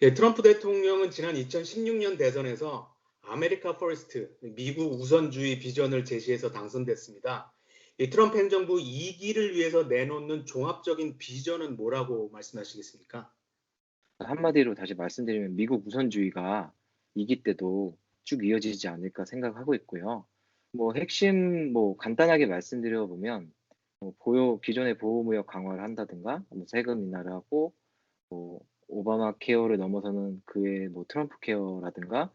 예, 트럼프 대통령은 지난 2016년 대선에서 아메리카 퍼스트, 미국 우선주의 비전을 제시해서 당선됐습니다. 이 트럼프 행정부 2기를 위해서 내놓는 종합적인 비전은 뭐라고 말씀하시겠습니까? 한마디로 다시 말씀드리면 미국 우선주의가 2기 때도 쭉 이어지지 않을까 생각하고 있고요. 핵심 간단하게 말씀드려 보면 기존의 보호무역 강화를 한다든가 세금 인하를 하고 오바마 케어를 넘어서는 그의 트럼프 케어라든가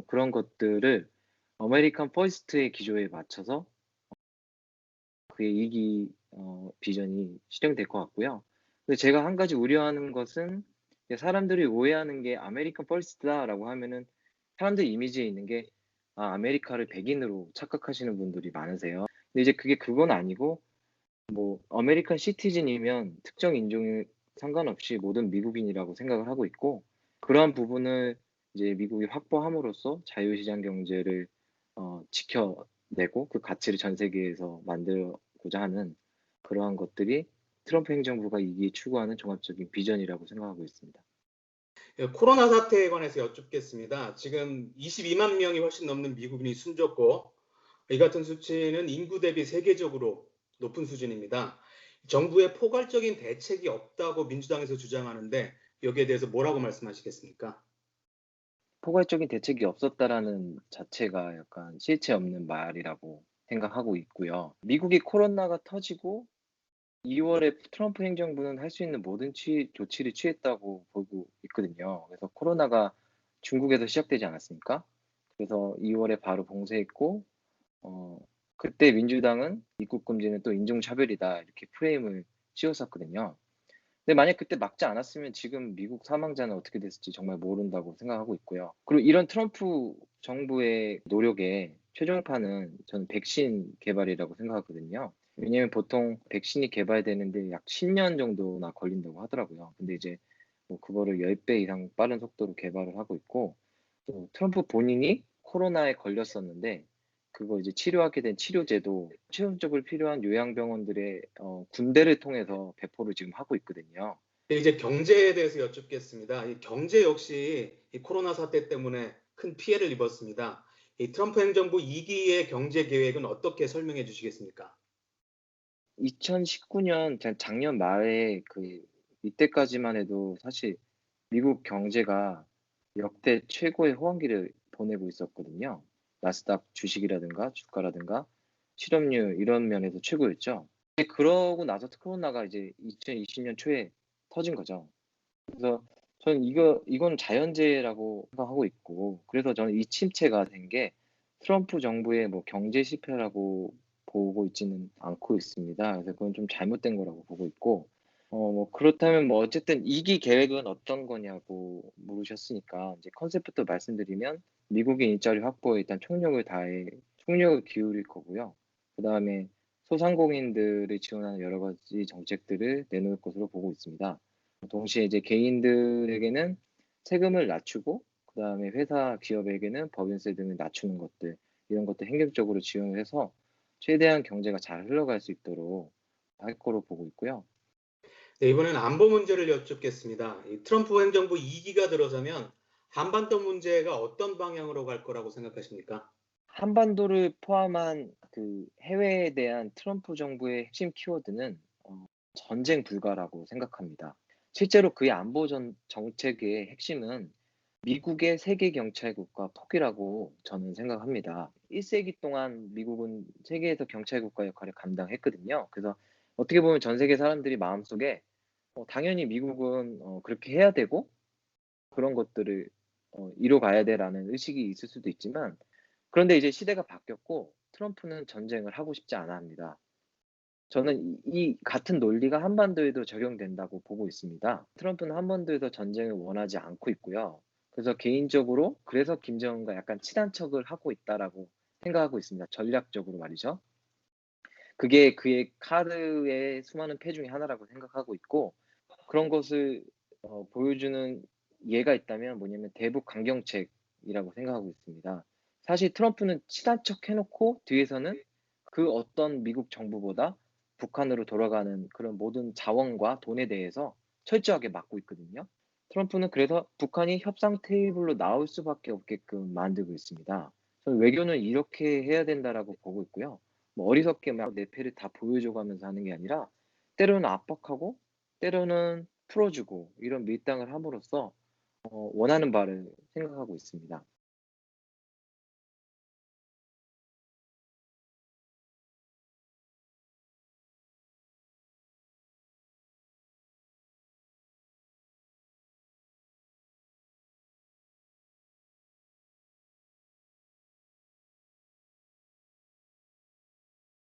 그런 것들을 아메리칸 퍼스트의 기조에 맞춰서 그의 2기 비전이 실행될 것 같고요. 근데 제가 한 가지 우려하는 것은 이제 사람들이 오해하는 게 '아메리칸 퍼스트다.'라고 하면은 사람들 이미지에 있는 게 아메리카를 백인으로 착각하시는 분들이 많으세요. 근데 이제 그건 아니고 아메리칸 시티즌이면 특정 인종에 상관없이 모든 미국인이라고 생각을 하고 있고, 그러한 부분을 이제 미국이 확보함으로써 자유시장 경제를 지켜내고 그 가치를 전 세계에서 만들고자 하는 그러한 것들이 트럼프 행정부가 이게 추구하는 종합적인 비전이라고 생각하고 있습니다. 예, 코로나 사태에 관해서 여쭙겠습니다. 지금 22만 명이 훨씬 넘는 미국인이 숨졌고, 이 같은 수치는 인구 대비 세계적으로 높은 수준입니다. 정부의 포괄적인 대책이 없다고 민주당에서 주장하는데 여기에 대해서 뭐라고 말씀하시겠습니까? 포괄적인 대책이 없었다라는 자체가 약간 실체 없는 말이라고 생각하고 있고요. 미국이 코로나가 터지고 2 월에 트럼프 행정부는 할 수 있는 모든 조치를 취했다고 보고 있거든요. 그래서 코로나가 중국에서 시작되지 않았습니까? 그래서 2 월에 바로 봉쇄했고, 어 그때 민주당은 "입국 금지는 또 인종차별이다." 이렇게 프레임을 씌웠었거든요. 근데 만약 그때 막지 않았으면 지금 미국 사망자는 어떻게 됐을지 정말 모른다고 생각하고 있고요. 그리고 이런 트럼프 정부의 노력의 최종판은 저는 백신 개발이라고 생각하거든요. 왜냐면 보통 백신이 개발되는데 약 10년 정도나 걸린다고 하더라고요. 근데 이제 그거를 10배 이상 빠른 속도로 개발을 하고 있고, 또 트럼프 본인이 코로나에 걸렸었는데 그거 이제 치료하게 된 치료제도 최종적으로 필요한 요양병원들의 군대를 통해서 배포를 지금 하고 있거든요. 네, 이제 경제에 대해서 여쭙겠습니다. 이 경제 역시 이 코로나 사태 때문에 큰 피해를 입었습니다. 이 트럼프 행정부 2기의 경제 계획은 어떻게 설명해 주시겠습니까? 2019년 작년 말에 이때까지만 해도 사실 미국 경제가 역대 최고의 호황기를 보내고 있었거든요. 나스닥 주식이라든가 주가라든가 실업률 이런 면에서 최고였죠. 근데 그러고 나서 코로나가 이제 2020년 초에 터진 거죠. 그래서 저는 이건 자연재해라고 생각하고 있고, 그래서 저는 이 침체가 된 게 트럼프 정부의 경제 실패라고 보고 있지는 않고 있습니다. 그래서 그건 좀 잘못된 거라고 보고 있고, 그렇다면 어쨌든 2기 계획은 어떤 거냐고 물으셨으니까 이제 컨셉부터 말씀드리면, 미국인 일자리 확보에 일단 총력을 기울일 거고요. 그다음에 소상공인들을 지원하는 여러 가지 정책들을 내놓을 것으로 보고 있습니다. 동시에 이제 개인들에게는 세금을 낮추고, 그다음에 회사 기업에게는 법인세 등을 낮추는 것들, 이런 것들 행정적으로 지원을 해서 최대한 경제가 잘 흘러갈 수 있도록 할 거로 보고 있고요. 네, 이번엔 안보 문제를 여쭙겠습니다. 이 트럼프 행정부 2기가 들어서면 한반도 문제가 어떤 방향으로 갈 거라고 생각하십니까? 한반도를 포함한 해외에 대한 트럼프 정부의 핵심 키워드는 전쟁 불가라고 생각합니다. 실제로 그의 안보 정책의 핵심은 미국의 세계 경찰국가 포기라고 저는 생각합니다. 1 세기 동안 미국은 세계에서 경찰 국가 역할을 감당했거든요. 그래서 어떻게 보면 전 세계 사람들이 마음속에 당연히 미국은 그렇게 해야 되고 그런 것들을 이뤄 가야 돼.'라는 의식이 있을 수도 있지만, 그런데 이제 시대가 바뀌었고 트럼프는 전쟁을 하고 싶지 않아 합니다. 저는 이 같은 논리가 한반도에도 적용된다고 보고 있습니다. 트럼프는 한반도에서 전쟁을 원하지 않고 있고요. 그래서 개인적으로 그래서 김정은과 약간 친한 척을 하고 있다라고 생각하고 있습니다, 전략적으로 말이죠. 그게 그의 카드의 수많은 패 중에 하나라고 생각하고 있고, 그런 것을 보여주는 예가 있다면 뭐냐면 대북 강경책이라고 생각하고 있습니다. 사실 트럼프는 친한 척 해 놓고 뒤에서는 그 어떤 미국 정부보다 북한으로 돌아가는 그런 모든 자원과 돈에 대해서 철저하게 막고 있거든요. 트럼프는 그래서 북한이 협상 테이블로 나올 수밖에 없게끔 만들고 있습니다. 저는 외교는 이렇게 해야 된다라고 보고 있고요. 뭐 어리석게 막 내 패를 다 보여줘 가면서 하는 게 아니라 때로는 압박하고 때로는 풀어주고 이런 밀당을 함으로써 원하는 바를 생각하고 있습니다.